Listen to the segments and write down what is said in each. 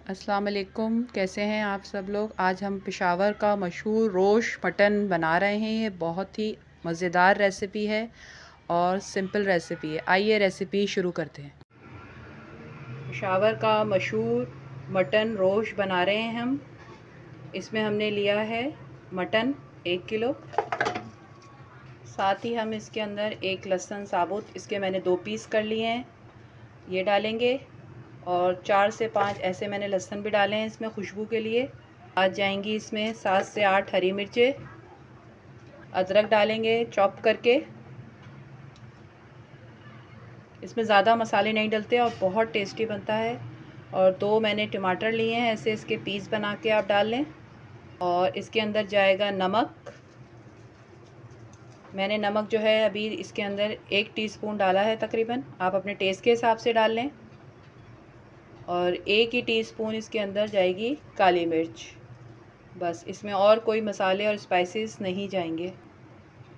अस्सलाम वालेकुम, कैसे हैं आप सब लोग। आज हम पेशावर का मशहूर रोश मटन बना रहे हैं। ये बहुत ही मज़ेदार रेसिपी है और सिंपल रेसिपी है। आइए रेसिपी शुरू करते हैं। पेशावर का मशहूर मटन रोश बना रहे हैं हम। इसमें हमने लिया है मटन 1 किलो। साथ ही हम इसके अंदर एक लहसुन साबुत, इसके मैंने 2 पीस कर लिए हैं, ये डालेंगे। और 4 से 5 ऐसे मैंने लहसुन भी डाले हैं इसमें खुशबू के लिए। आ जाएंगी इसमें 7 से 8 हरी मिर्चें। अदरक डालेंगे चॉप करके। इसमें ज़्यादा मसाले नहीं डलते और बहुत टेस्टी बनता है। और 2 मैंने टमाटर लिए हैं, ऐसे इसके पीस बना के आप डाल लें। और इसके अंदर जाएगा नमक। मैंने नमक जो है अभी इसके अंदर 1 टीस्पून डाला है तकरीबन, आप अपने टेस्ट के हिसाब से डाल लें। और 1 ही टीस्पून इसके अंदर जाएगी काली मिर्च। बस, इसमें और कोई मसाले और स्पाइसेस नहीं जाएंगे।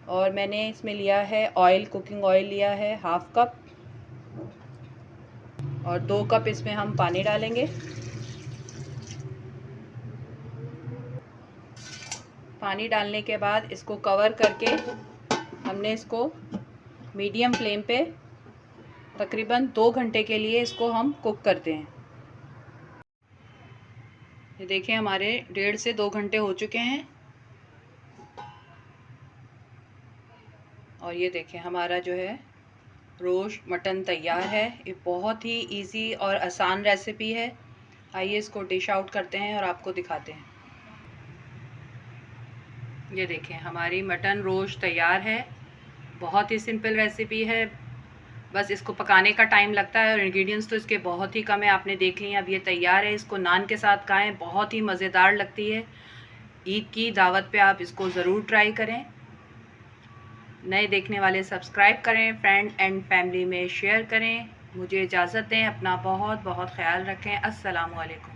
और मैंने इसमें लिया है ऑयल, कुकिंग ऑयल लिया है 1/2 कप। और 2 कप इसमें हम पानी डालेंगे। पानी डालने के बाद इसको कवर करके हमने इसको मीडियम फ्लेम पे तकरीबन 2 घंटे के लिए इसको हम कुक करते हैं। ये देखिए हमारे 1.5 से 2 घंटे हो चुके हैं। और ये देखिए हमारा जो है रोश मटन तैयार है। ये बहुत ही इजी और आसान रेसिपी है। आइए इसको डिश आउट करते हैं और आपको दिखाते हैं। ये देखें हमारी मटन रोश तैयार है। बहुत ही सिंपल रेसिपी है, बस इसको पकाने का टाइम लगता है और इंग्रेडिएंट्स तो इसके बहुत ही कम है, आपने देख लिया। अब ये तैयार है, इसको नान के साथ खाएं, बहुत ही मज़ेदार लगती है। ईद की दावत पे आप इसको ज़रूर ट्राई करें। नए देखने वाले सब्सक्राइब करें, फ्रेंड एंड फैमिली में शेयर करें। मुझे इजाज़त दें, अपना बहुत बहुत ख्याल रखें। अस्सलामु अलैकुम।